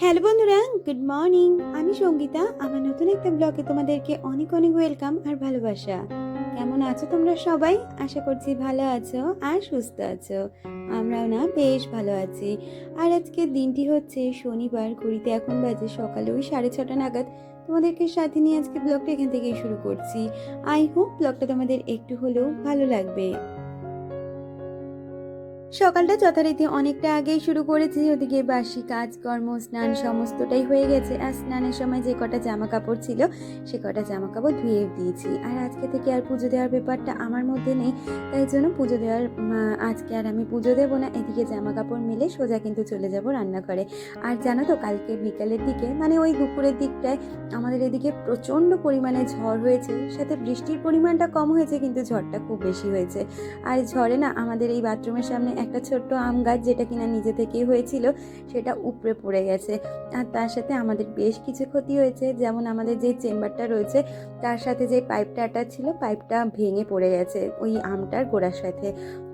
Hello বন্ধুরা, good morning. আমি সঙ্গীতা। আমার নতুন একটা ব্লগে তোমাদেরকে অনেক অনেক ওয়েলকাম আর ভালোবাসা। কেমন আছো তোমরা সবাই? আশা করছি ভালো আছো আর সুস্থ আছো। আমরাও না বেশ ভালো আছি। আর আজকের দিনটি হচ্ছে শনিবার। ঘড়িতে এখন বাজে সকালে ওই 6:30 নাগাদ। তোমাদেরকে সাথে নিয়ে আজকে ব্লগটা এখান থেকেই শুরু করছি। আই হোপ ব্লগটা তোমাদের একটু হলেও ভালো লাগবে। সকালটা যথারীতি অনেকটা আগেই শুরু করেছি। ওদিকে বাসি কাজকর্ম স্নান সমস্তটাই হয়ে গেছে। আর স্নানের সময় যে কটা জামা কাপড় ছিল সে কটা জামা কাপড় ধুয়ে দিয়েছি। আর আজকে থেকে আর পুজো দেওয়ার ব্যাপারটা আমার মধ্যে নেই, তাই জন্য পুজো দেওয়ার আজকে আর আমি পুজো দেবো না। এদিকে জামা কাপড় মেলে সোজা কিন্তু চলে যাব রান্নাঘরে। আর জানো তো, কালকে বিকালের দিকে মানে ওই দুপুরের দিকটায় আমাদের এদিকে প্রচণ্ড পরিমাণে ঝড় হয়েছে, সাথে বৃষ্টির পরিমাণটা কম হয়েছে কিন্তু ঝড়টা খুব বেশি হয়েছে। আর ঝড়ে না আমাদের এই বাথরুমের সামনে একটা ছোট্ট আম গাছ, যেটা কিনা নিজে থেকেই হয়েছিল, সেটা উপড়ে পড়ে গেছে। আর তার সাথে আমাদের বেশ কিছু ক্ষতি হয়েছে। যেমন আমাদের যে চেম্বারটা রয়েছে তার সাথে যে পাইপটা অ্যাটাচ ছিল, পাইপটা ভেঙে পড়ে গেছে ওই আমটার গোড়ার সাথে।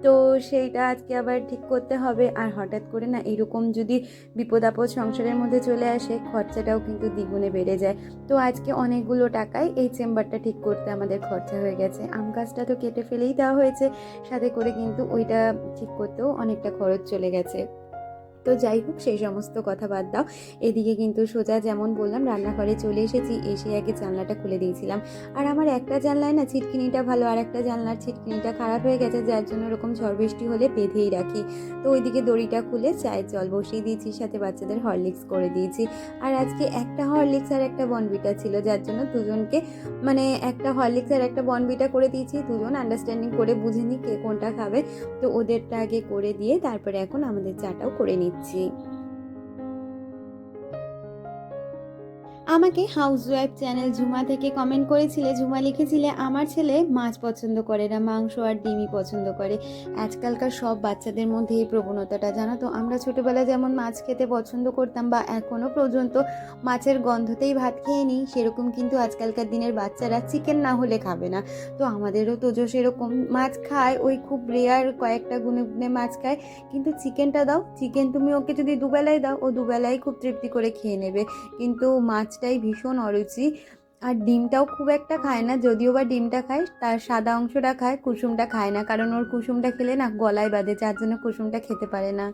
তো সেইটা আজকে আবার ঠিক করতে হবে। আর হঠাৎ করে না এরকম যদি বিপদ আপদ সংসারের মধ্যে চলে আসে, খরচাটাও কিন্তু দ্বিগুণে বেড়ে যায়। তো আজকে অনেকগুলো টাকায় এই চেম্বারটা ঠিক করতে আমাদের খরচা হয়ে গেছে। আম গাছটা তো কেটে ফেলেই দেওয়া হয়েছে, সাথে করে কিন্তু ওইটা ঠিক করতেও অনেকটা খরচ চলে গেছে। তো যাই হোক, সেই সমস্ত কথা বাদ দাও। এদিকে কিন্তু সোজা যেমন বললাম রান্নাঘরে চলে এসেছি। এসে আগে জানলাটা খুলে দিয়েছিলাম। আর আমার একটা জানলায় না ছিটকিনিটা ভালো, আর একটা জানলার ছিটকিনিটা খারাপ হয়ে গেছে, যার জন্য এরকম ঝড় বৃষ্টি হলে বেঁধেই রাখি। তো ওইদিকে দড়িটা খুলে চায়ের জল বসিয়ে দিয়েছি, সাথে বাচ্চাদের হরলিক্স করে দিয়েছি। আর আজকে একটা হরলিক্স আর একটা বনবিটা ছিল, যার জন্য দুজনকে মানে একটা হরলিক্স আর একটা বনবিটা করে দিয়েছি। দুজন আন্ডারস্ট্যান্ডিং করে বুঝে নিই কে কোনটা খাবে। তো ওদেরটা আগে করে দিয়ে তারপরে এখন আমাদের চাটাও করে নিচ্ছি। আমাকে হাউসওয়াইফ চ্যানেল ঝুমা থেকে কমেন্ট করেছিলে, ঝুমা লিখেছিলে আমার ছেলে মাছ পছন্দ করে না, মাংস আর ডিমই পছন্দ করে। আজকালকার সব বাচ্চাদের মধ্যে এই প্রবণতাটা, জানো তো। আমরা ছোটোবেলায় যেমন মাছ খেতে পছন্দ করতাম বা এখনও পর্যন্ত মাছের গন্ধতেই ভাত খেয়ে নিই, সেরকম কিন্তু আজকালকার দিনের বাচ্চারা চিকেন না হলে খাবে না। তো আমাদেরও তোজো সেরকম মাছ খায়, ওই খুব রেয়ার কয়েকটা গুনে গুনে মাছ খায়। কিন্তু চিকেনটা দাও, চিকেন তুমি ওকে যদি দুবেলায় দাও, ও দুবেলায় খুব তৃপ্তি করে খেয়ে নেবে। কিন্তু মাছটাই ভীষণ অরুচি। আর ডিমটাও খুব একটা খায় না, যদিও বা ডিমটা খায় তার সাদা অংশটা খায়, কুসুমটা খায় না, কারণ ওর কুসুমটা খেলে না গলায় বাঁধে, যার জন্য কুসুমটা খেতে পারে না।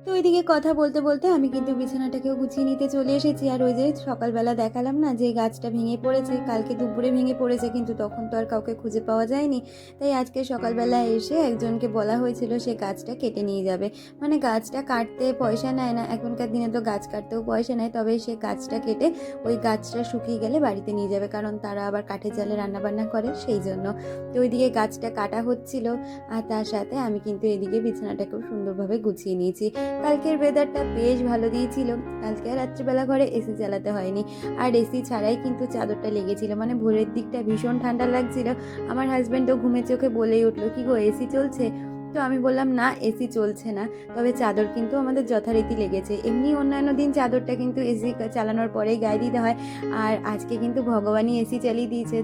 তো ওইদিকে কথা বলতে বলতে আমি কিন্তু বিছানাটাকেও গুছিয়ে নিতে চলে এসেছি। আর ওই যে সকালবেলা দেখালাম না যে গাছটা ভেঙে পড়েছে, কালকে দুপুরে ভেঙে পড়েছে, কিন্তু তখন তো আর কাউকে খুঁজে পাওয়া যায়নি। তাই আজকে সকালবেলা এসে একজনকে বলা হয়েছিল সে গাছটা কেটে নিয়ে যাবে। মানে গাছটা কাটতে পয়সা নেয় না, এখনকার দিনে তো গাছ কাটতেও পয়সা নেয়, তবে সে গাছটা কেটে ওই গাছটা শুকিয়ে গেলে বাড়িতে নিয়ে যাবে, কারণ তারা আবার কাঠের জালে রান্নাবান্না করে, সেই জন্য। তো ওইদিকে গাছটা কাটা হচ্ছিল, আর তার সাথে আমি কিন্তু এদিকে বিছানাটাকেও সুন্দরভাবে গুছিয়ে নিয়েছি। কালকের ওয়েদারটা বেশ ভালো দিয়েছিল। কালকে রাত্রিবেলা ঘরে এসি চালাতে হয়নি, আর এসি ছাড়াই কিন্তু চাদরটা লেগেছিল। মানে ভোরের দিকটা ভীষণ ঠান্ডা লাগছিল। আমার হাজব্যান্ডও ঘুমে চোখে বলেই উঠলো, কি গো এসি চলছে? তো আমি বললাম না, এসি চলছে না, তবে চাদর কিন্তু আমাদের যথারীতি লেগেছে। এমনি অন্যান্য দিন চাদরটা কিন্তু এসি চালানোর পরেই গায়ে দিতে হয়, আর আজকে কিন্তু ভগবানই এসি চালিয়ে দিয়েছে,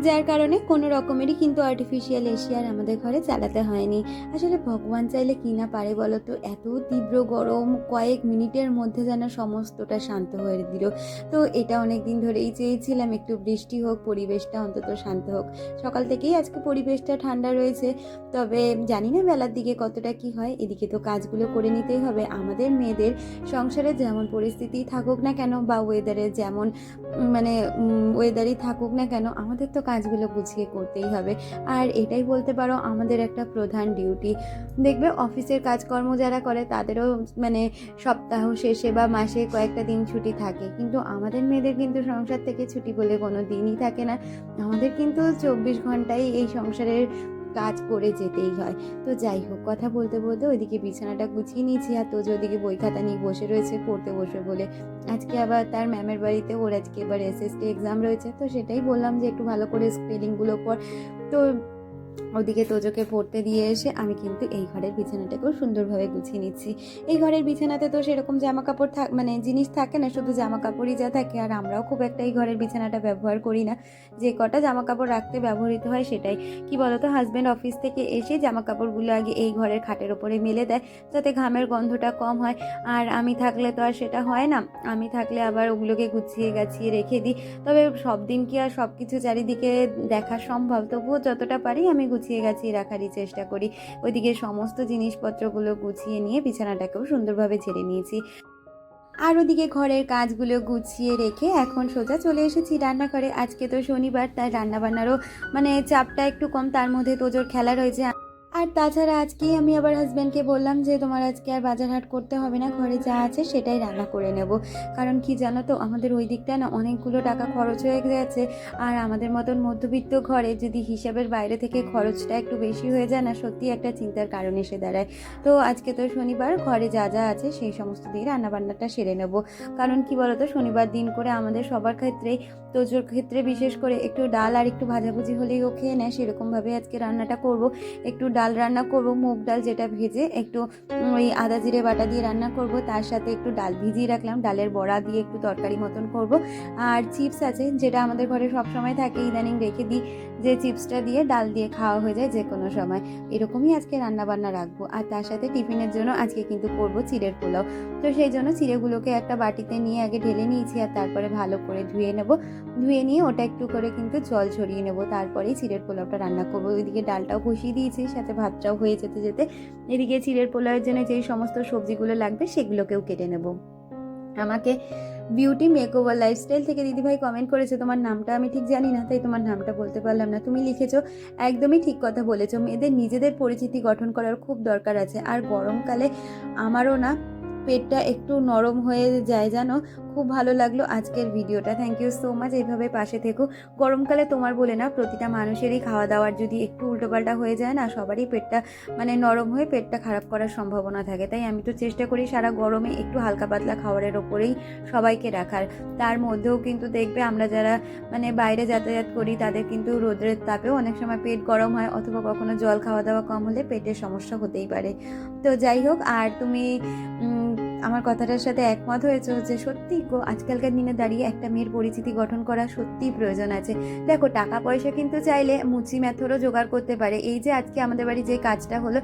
যার কারণে কোনো রকমেরই কিন্তু আর্টিফিশিয়াল এসি আর আমাদের ঘরে চালাতে হয়নি। আসলে ভগবান চাইলে কি না পারে বলো তো, এত তীব্র গরম কয়েক মিনিটের মধ্যে যেন সমস্তটা শান্ত হয়ে দিল। তো এটা অনেক দিন ধরেই চেয়েছিলাম, একটু বৃষ্টি হোক, পরিবেশটা অন্তত শান্ত হোক। সকাল থেকেই আজকে পরিবেশটা ঠান্ডা রয়েছে, তবে জানি না বেলার দিকে কতটা কি হয়। এদিকে তো কাজগুলো করে নিতেই হবে আমাদের মেয়েদের। সংসারে যেমন পরিস্থিতি থাকুক না কেন বা ওয়েদারের যেমন মানে ওয়েদারই থাকুক না কেন, আমাদের তো কাজগুলো গুছিয়ে করতেই হবে। আর এটাই বলতে পারো আমাদের একটা প্রধান ডিউটি। দেখবে অফিসের কাজকর্ম যারা করে তাদেরও মানে সপ্তাহ শেষে বা মাসে কয়েকটা দিন ছুটি থাকে, কিন্তু আমাদের মেয়েদের কিন্তু সংসার থেকে ছুটি বলে কোনো দিনই থাকে না। আমাদের কিন্তু 24 ঘন্টাই এই সংসারের কাজ করে যেতেই হয়। তো যাই হোক, কথা বলতে বলতে ওইদিকে বিছানাটা গুছিয়ে নিয়েছি, আর তো ওদিকে বই খাতা নিয়ে বসে রয়েছে পড়তে বসে বলে। আজকে আবার তার ম্যামের বাড়িতে ওর আজকে এবার এসএসটি এক্সাম রয়েছে, তো সেটাই বললাম যে একটু ভালো করে স্পেলিংগুলো পড়। তো ওদিকে তোজোকে পড়তে দিয়ে এসে আমি কিন্তু এই ঘরের বিছানাটাকেও সুন্দরভাবে গুছিয়ে নিচ্ছি। এই ঘরের বিছানাতে তো সেরকম জামা কাপড় মানে জিনিস থাকে না, শুধু জামা কাপড়ই যা থাকে। আর আমরাও খুব একটা এই ঘরের বিছানাটা ব্যবহার করি না, যে কটা জামা কাপড় রাখতে ব্যবহৃত হয় সেটাই। কি বলতো, হাজব্যান্ড অফিস থেকে এসে জামা কাপড়গুলো আগে এই ঘরের খাটের ওপরে মেলে দেয়, যাতে ঘামের গন্ধটা কম হয়। আর আমি থাকলে তো আর সেটা হয় না, আমি থাকলে আবার ওগুলোকে গুছিয়ে গাছিয়ে রেখে দিই। তবে সব দিন কি আর সব কিছু চারিদিকে দেখা সম্ভব, তবুও যতটা পারি আমি গুছিয়ে গাছিয়ে রাখারই চেষ্টা করি। ওইদিকে সমস্ত জিনিসপত্রগুলো গুছিয়ে নিয়ে বিছানাটাকেও সুন্দরভাবে ঝেড়ে নিয়েছি। আর ওদিকে ঘরের কাজগুলো গুছিয়ে রেখে এখন সোজা চলে এসেছি রান্নাঘরে। আজকে তো শনিবার, তাই রান্নাবান্নারও মানে চাপটা একটু কম, তার মধ্যে তোজোর খেলা রয়েছে। আর তাছাড়া আজকেই আমি আবার হাজব্যান্ডকে বললাম যে তোমার আজকে আর বাজার হাট করতে হবে না, ঘরে যা আছে সেটাই রান্না করে নেব। কারণ কি জানো তো, আমাদের ওই দিকটা না অনেকগুলো টাকা খরচ হয়ে গেছে। আর আমাদের মতন মধ্যবিত্ত ঘরে যদি হিসাবের বাইরে থেকে খরচটা একটু বেশি হয়ে যায় না, সত্যি একটা চিন্তার কারণ এসে দাঁড়ায়। তো আজকে তো শনিবার, ঘরে যা যা আছে সেই সমস্ত দিয়ে রান্নাবান্নাটা সেরে নেব। কারণ কি বলতো, শনিবার দিন করে আমাদের সবার ক্ষেত্রেই, তোজোর ক্ষেত্রে বিশেষ করে একটু ডাল আর একটু ভাজাভুজি হলেই ও খেয়ে নেয়, সেরকমভাবে আজকে রান্নাটা করব। একটু ডাল রান্না করব, মুগ ডাল যেটা ভেজে একটু ওই আদা জিরে বাটা দিয়ে রান্না করব, তার সাথে একটু ডাল ভিজিয়ে রাখলাম, ডালের বড়া দিয়ে একটু তরকারি মতন করব। আর চিপস আছে, যেটা আমাদের ঘরে সব সময় থাকে, ইদানিং রেখে দিই, যে চিপসটা দিয়ে ডাল দিয়ে খাওয়া হয়ে যায় যে কোনো সময়। এরকমই আজকে রান্না বান্না রাখবো। আর তার সাথে টিফিনের জন্য আজকে কিন্তু করব চিড়ের পোলাও। তো সেই জন্য চিড়েগুলোকে একটা বাটিতে নিয়ে আগে ঢেলে নিয়েছি, আর তারপরে ভালো করে ধুয়ে নেব। ধুয়ে নিয়ে ওটা একটু করে কিন্তু জল ছড়িয়ে নেব, তারপরেই চিড়ের পোলাওটা রান্না করবো। ওইদিকে ডালটাও বসিয়ে দিয়েছি, সাথে ভাতটাও হয়ে যেতে যেতে এদিকে চিড়ের পোলাওয়ের জন্য যেই সমস্ত সবজিগুলো লাগবে সেগুলোকেও কেটে নেব। আমাকে বিউটি মেকওভার লাইফস্টাইল থেকে দিদিভাই কমেন্ট করেছে, তোমার নামটা আমি ঠিক জানি না, তাই তোমার নামটা বলতে পারলাম না। তুমি লিখেছো, একদমই ঠিক কথা বলেছো, মেয়েদের নিজেদের পরিচিতি গঠন করার খুব দরকার আছে। আর গরমকালে আমারও না পেটটা একটু নরম হয়ে যায় জানো। খুব ভালো লাগলো আজকের ভিডিওটা, থ্যাংক ইউ সো মাচ। এইভাবে পাশে থেকো। গরমকালে তোমার বলে না, প্রতিটা মানুষেরই খাওয়া দাওয়ার যদি একটু উল্টোপাল্টা হয়ে যায় না, সবারই পেটটা মানে নরম হয়ে পেটটা খারাপ করার সম্ভাবনা থাকে। তাই আমি তো চেষ্টা করি সারা গরমে একটু হালকা পাতলা খাবারের ওপরেই সবাইকে রাখার। তার মধ্যেও কিন্তু দেখবে আমরা যারা মানে বাইরে যাতায়াত করি, তাদের কিন্তু রোদের তাপেও অনেক সময় পেট গরম হয়, অথবা কখনো জল খাওয়া দাওয়া কম হলে পেটের সমস্যা হতেই পারে। তো যাই হোক, আর তুমি আমার কথাটার সাথে একমত হয়েছে যে সত্যি গো, আজকালকার দিনে দাঁড়িয়ে একটা মেয়ের পরিচিতি গঠন করা সত্যিই প্রয়োজন আছে। দেখো, টাকা পয়সা কিন্তু চাইলে মুচি ম্যাথরও জোগাড় করতে পারে। এই যে আজকে আমাদের বাড়ি যে কাজটা হলো,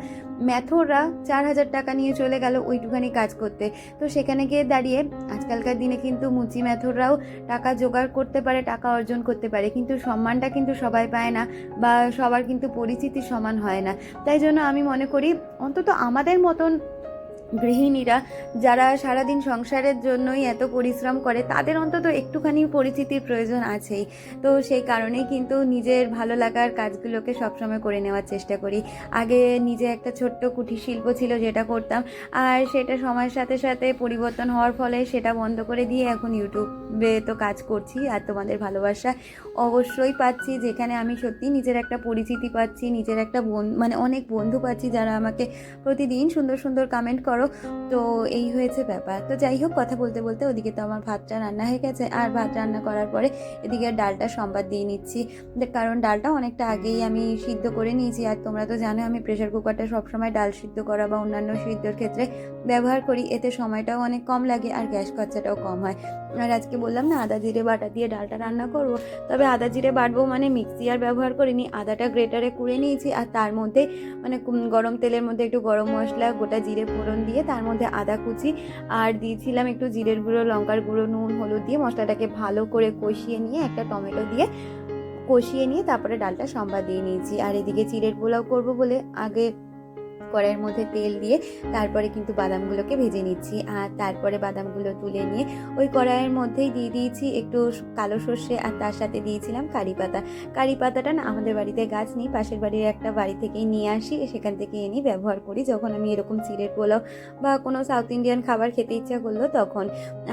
ম্যাথররা 4,000 টাকা নিয়ে চলে গেল ওইটুখানি কাজ করতে। তো সেখানে গিয়ে দাঁড়িয়ে আজকালকার দিনে কিন্তু মুচি ম্যাথররাও টাকা জোগাড় করতে পারে, টাকা অর্জন করতে পারে, কিন্তু সম্মানটা কিন্তু সবাই পায় না, বা সবার কিন্তু পরিচিতি সমান হয় না। তাই জন্য আমি মনে করি অন্তত আমাদের মতন গৃহিণীরা যারা সারাদিন সংসারের জন্যই এত পরিশ্রম করে, তাদের অন্তত একটুখানি পরিচিতির প্রয়োজন আছেই। তো সেই কারণেই কিন্তু নিজের ভালো লাগার কাজগুলোকে সবসময় করে নেওয়ার চেষ্টা করি। আগে নিজে একটা ছোট্ট কুটির শিল্প ছিল যেটা করতাম, আর সেটা সময়ের সাথে সাথে পরিবর্তন হওয়ার ফলে সেটা বন্ধ করে দিয়ে এখন ইউটিউবে তো কাজ করছি। আর তোমাদের ভালোবাসা অবশ্যই পাচ্ছি, যেখানে আমি সত্যি নিজের একটা পরিচিতি পাচ্ছি, নিজের একটা মানে অনেক বন্ধু পাচ্ছি যারা আমাকে প্রতিদিন সুন্দর সুন্দর কমেন্ট করো। তো এই হয়েছে ব্যাপার। তো যাই হোক, কথা বলতে বলতে ওদিকে তো আমার ভাতটা রান্না হয়ে গেছে, আর ভাত রান্না করার পরে এদিকে ডালটা সম্বাদ দিয়ে নিচ্ছি, কারণ ডালটা অনেকটা আগেই আমি সিদ্ধ করে নিয়েছি। আর তোমরা তো জানো আমি প্রেশার কুকারটা সবসময় ডাল সিদ্ধ করা বা অন্যান্য সিদ্ধর ক্ষেত্রে ব্যবহার করি, এতে সময়টাও অনেক কম লাগে আর গ্যাস খরচাটাও কম হয়। আর আজকে বললাম না আদা জিরে বাটা দিয়ে ডালটা রান্না করবো, তবে আদা জিরে বাটবো মানে মিক্সি আর ব্যবহার করিনি, আদাটা গ্রেটারে কুড়ে নিয়েছি। আর তার মধ্যে মানে গরম তেলের মধ্যে একটু গরম মশলা, গোটা জিরে ফোড়ন দিয়ে তার মধ্যে আদা কুচি আর দিয়েছিলাম একটু জিরের গুঁড়ো, লঙ্কার গুঁড়ো, নুন, হলুদ দিয়ে মশলাটাকে ভালো করে কষিয়ে নিয়ে একটা টমেটো দিয়ে কষিয়ে নিয়ে তারপরে ডালটা সম্বাদ দিয়ে নিয়েছি। আর এদিকে চিড়ের পোলাও করবো বলে আগে কড়াইয়ের মধ্যে তেল দিয়ে তারপরে কিন্তু বাদামগুলোকে ভেজে নিচ্ছি। আর তারপরে বাদামগুলো তুলে নিয়ে ওই কড়াইয়ের মধ্যেই দিয়ে দিয়েছি একটু কালো সর্ষে, আর তার সাথে দিয়েছিলাম কারি পাতা। কারি পাতাটা না আমাদের বাড়িতে গাছ নেই, পাশের বাড়ির একটা বাড়ি থেকেই নিয়ে আসি, সেখান থেকে এনে ব্যবহার করি যখন আমি এরকম চিড়ের পোলাও বা কোনো সাউথ ইন্ডিয়ান খাবার খেতে ইচ্ছা করলো তখন।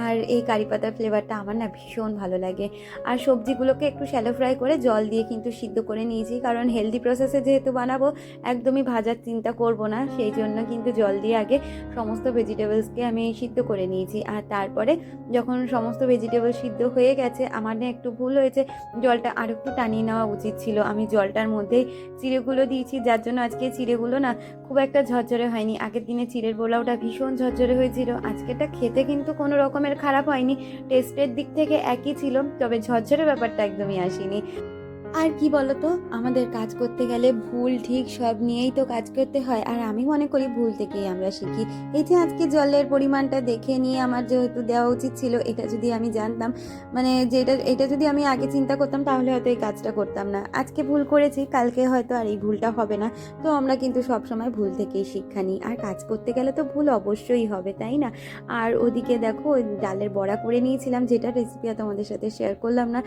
আর এই কারি পাতার ফ্লেভারটা আমার না ভীষণ ভালো লাগে। আর সবজিগুলোকে একটু শ্যালো ফ্রাই করে জল দিয়ে কিন্তু সিদ্ধ করে নিয়েছি, কারণ হেলদি প্রসেসে যেহেতু বানাবো, একদমই ভাজার চিন্তা করবো না, সেই জন্য কিন্তু জল দিয়ে আগে সমস্ত ভেজিটেবলসকে আমি সিদ্ধ করে নিয়েছি। আর তারপরে যখন সমস্ত ভেজিটেবল সিদ্ধ হয়ে গেছে, আমার না একটু ভুল হয়েছে, জলটা আর একটু টানিয়ে নেওয়া উচিত ছিল। আমি জলটার মধ্যেই চিড়েগুলো দিয়েছি, যার জন্য আজকে চিড়েগুলো না খুব একটা ঝরঝরে হয়নি। আগের দিনে চিড়ের পোলাওটা ভীষণ ঝরঝরে হয়েছিল, আজকেরটা খেতে কিন্তু কোনো রকমের খারাপ হয়নি, টেস্টের দিক থেকে একই ছিল, তবে ঝরঝরে ব্যাপারটা একদমই আসেনি। আর কি বলতো, আমাদের কাজ করতে গেলে ভুল ঠিক সব নিয়েই তো কাজ করতে হয়, আর আমি মনে করি ভুল থেকেই আমরা শিখি। এই যে আজকে জলের পরিমাণটা দেখে নিয়ে আমার যেহেতু দেওয়া উচিত ছিল, এটা যদি আমি জানতাম, মানে এটা যদি আমি আগে চিন্তা করতাম, তাহলে হয়তো এই কাজটা করতাম না। আজকে ভুল করেছি, কালকে হয়তো আর এই ভুলটা হবে না। তো আমরা কিন্তু সবসময় ভুল থেকেই শিক্ষা নিই, আর কাজ করতে গেলে তো ভুল অবশ্যই হবে, তাই না? আর ওদিকে দেখো, ডালের বড়া করে নিয়েছিলাম, যেটা রেসিপি তোমাদের সাথে শেয়ার করলাম না।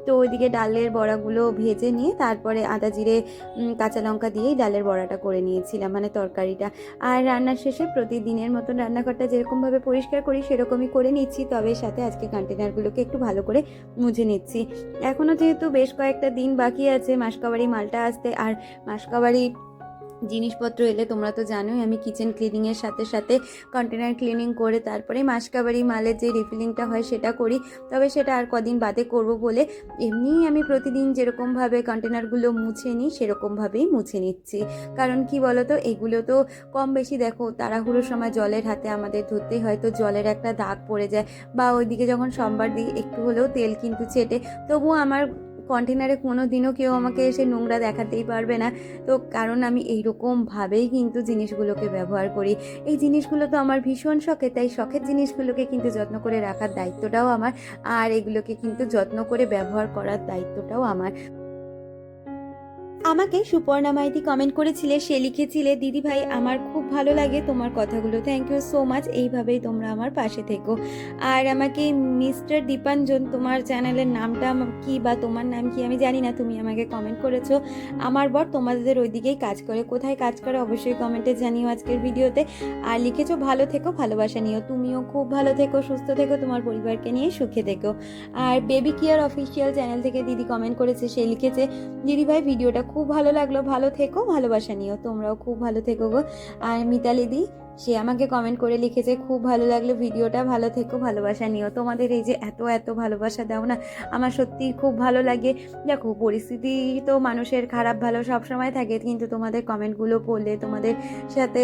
তো ওইদিকে ডালের বড়াগুলো ভেজে নিয়ে তারপরে আদা জিরে কাঁচা লঙ্কা দিয়েই ডালের বড়াটা করে নিয়েছিলাম, মানে তরকারিটা। আর রান্নার শেষে প্রতিদিনের মতন রান্নাঘরটা যেরকমভাবে পরিষ্কার করি সেরকমই করে নিচ্ছি, তবে সাথে আজকে কন্টেনারগুলোকে একটু ভালো করে মুছে নিচ্ছি। এখনও যেহেতু বেশ কয়েকটা দিন বাকি আছে মাসকাবারি মালটা আসতে, আর মাসকাবারি জিনিসপত্র এলে তোমরা তো জানোই আমি কিচেন ক্লিনিংয়ের সাথে সাথে কন্টেনার ক্লিনিং করে তারপরে মাসকাবারি মালের যে রিফিলিংটা হয় সেটা করি, তবে সেটা আর কদিন বাদে করব বলে এমনিই আমি প্রতিদিন যেরকমভাবে কন্টেনারগুলো মুছে নিই সেরকমভাবেই মুছে নিচ্ছি। কারণ কি বলো তো, এগুলো তো কম বেশি দেখো তাড়াহুড়োর সময় জলের হাতে আমাদের ধরতেই হয়, তো জলের একটা দাগ পড়ে যায়, বা ওইদিকে যখন সোমবার দিই একটু হলেও তেল কিন্তু ছেটে, তবুও আমার কন্টেনারে কোনো দিনও কেউ আমাকে এসে নোংরা দেখাতেই পারবে না। তো কারণ আমি এইরকমভাবেই কিন্তু জিনিসগুলোকে ব্যবহার করি। এই জিনিসগুলো তো আমার ভীষণ শখের, তাই শখের জিনিসগুলোকে কিন্তু যত্ন করে রাখার দায়িত্বটাও আমার, আর এগুলোকে কিন্তু যত্ন করে ব্যবহার করার দায়িত্বটাও আমার। আমাকে সুপর্ণা মাইতি কমেন্ট করেছিলে, সে লিখেছিলে, দিদি ভাই আমার খুব ভালো লাগে তোমার কথাগুলো, থ্যাংক ইউ সো মাচ, এইভাবেই তোমরা আমার পাশে থেকো। আর আমাকে মিস্টার দীপাঞ্জন, তোমার চ্যানেলের নামটা কি বা তোমার নাম কি আমি জানি না, তুমি আমাকে কমেন্ট করেছো। আমার বর তোমাদের ওইদিকেই কাজ করে, কোথায় কাজ করে অবশ্যই কমেন্টে জানিও আজকের ভিডিওতে। আর লিখেছো ভালো থেকো, ভালোবাসা নিও, তুমিও খুব ভালো থেকো, সুস্থ থেকো, তোমার পরিবারকে নিয়ে সুখে থেকো। আর বেবি কেয়ার অফিসিয়াল চ্যানেল থেকে দিদি কমেন্ট করেছে, সে লিখেছে, দিদি ভাই ভিডিওটা খুব ভালো লাগলো, ভালো থেকো, ভালোবাসা নিও, তোমরাও খুব ভালো থেকো গো। আর মিতালি দি, সে আমাকে কমেন্ট করে লিখেছে, খুব ভালো লাগলো ভিডিওটা, ভালো থেকো, ভালোবাসা নিও। তোমাদের এই যে এত এত ভালোবাসা দাও না, আমার সত্যি খুব ভালো লাগে। দেখো পরিস্থিতি তো মানুষের খারাপ ভালো সব সময় থাকে, কিন্তু তোমাদের কমেন্টগুলো পড়লে তোমাদের সাথে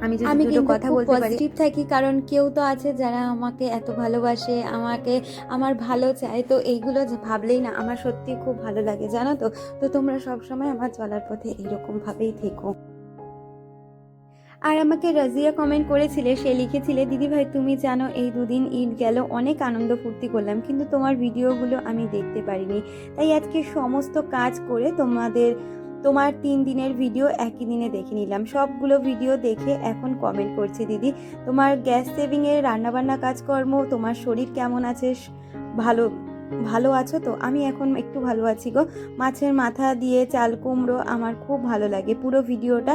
আমি দুটো কথা বলতে পারি, পজিটিভ থাকি। কারণ কেউ তো আছে যারা আমাকে এত ভালোবাসে, আমাকে আমার ভালো চায়, তো এইগুলো ভাবলেই না আমার সত্যি খুব ভালো লাগে, জানো তো। তো তোমরা সবসময় আমার চলার পথে এইরকমভাবেই থেকো। আর আমাকে রাজিয়া কমেন্ট করেছিলে, সে লিখেছিলে, দিদি ভাই তুমি জানো এই দুদিন ঈদ গেল, অনেক আনন্দ ফুর্তি করলাম, কিন্তু তোমার ভিডিওগুলো আমি দেখতে পারিনি, তাই আজকে সমস্ত কাজ করে তোমার 3 দিনের ভিডিও একই দিনে দেখে নিলাম। সবগুলো ভিডিও দেখে এখন কমেন্ট করছে, দিদি তোমার গ্যাস সেভিংয়ের রান্নাবান্না কাজকর্ম, তোমার শরীর কেমন আছে, ভালো ভালো আছো তো? আমি এখন একটু ভালো আছি গো। মাছের মাথা দিয়ে চাল কুমড়ো আমার খুব ভালো লাগে, পুরো ভিডিওটা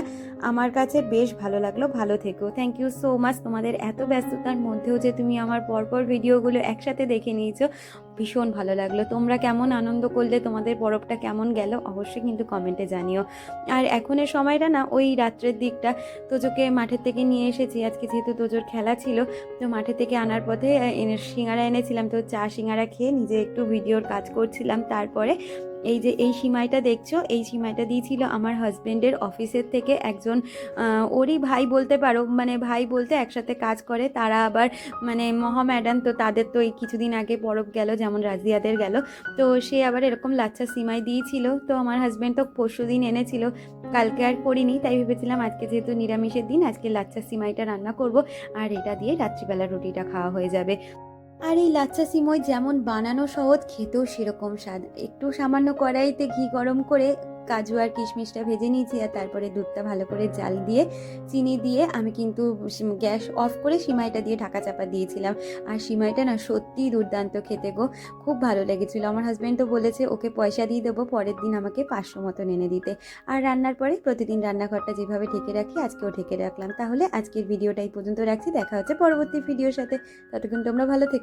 আমার কাছে বেশ ভালো লাগলো, ভালো থেকো। থ্যাংক ইউ সো মাচ, তোমাদের এত ব্যস্ততার মধ্যেও যে তুমি আমার পরপর ভিডিওগুলো একসাথে দেখে নিয়েছো, ভীষণ ভালো লাগলো। তোমরা কেমন আনন্দ করলে, তোমাদের পরবটা কেমন গেল অবশ্যই কিন্তু কমেন্টে জানিও। আর এখনের সময়টা না ওই রাত্রের দিকটা, তোজোকে মাঠের থেকে নিয়ে এসেছি, আজকে যেহেতু তোজোর খেলা ছিল, তো মাঠে থেকে আনার পথে সিঙ্গারা এনেছিলাম, তো চা সিঙ্গারা খেয়ে নিজে একটু ভিডিওর কাজ করছিলাম। তারপরে এই যে এই সিমাইটা দেখছো, এই সিমাইটা দিয়েছিল আমার হাজব্যান্ডের অফিসের থেকে একজন, ওরই ভাই বলতে পারো, মানে ভাই বলতে একসাথে কাজ করে তারা, আবার মানে মহা ম্যাডাম, তো তাদের তো এই কিছুদিন আগে পরব গেল, যেমন রাজিয়াদের গেল, তো সে আবার এরকম লাচ্ছা সিমাই দিয়েছিল। তো আমার হাজব্যান্ড তো পরশু দিন এনেছিল, কালকে আর করিনি, তাই ভেবেছিলাম আজকে যেহেতু নিরামিষের দিন আজকে লাচ্ছা সিমাইটা রান্না করব, আর এটা দিয়ে রাত্রিবেলা রুটিটা খাওয়া হয়ে যাবে। আর এই লাচ্ছা সিমই যেমন বানানো সহজ, খেতেও সেরকম স্বাদ। একটু সামান্য কড়াইতে ঘি গরম করে কাজু আর কিশমিশটা ভেজে নিয়েছি, আর তারপরে দুধটা ভালো করে জাল দিয়ে চিনি দিয়ে আমি কিন্তু গ্যাস অফ করে সিমাইটা দিয়ে ঢাকা চাপা দিয়েছিলাম। আর সিমাইটা না সত্যিই দুর্দান্ত খেতে গো, খুব ভালো লেগেছিলো। আমার হাজব্যান্ড তো বলেছে ওকে পয়সা দিয়ে দেবো, পরের দিন আমাকে 500 মতন এনে দিতে। আর রান্নার পরে প্রতিদিন রান্নাঘরটা যেভাবে ঢেকে রাখি আজকেও ঢেকে রাখলাম। তাহলে আজকের ভিডিওটা এই পর্যন্ত রাখছি, দেখা হচ্ছে পরবর্তী ভিডিওর সাথে, ততক্ষণ তোমরা ভালো থেকো।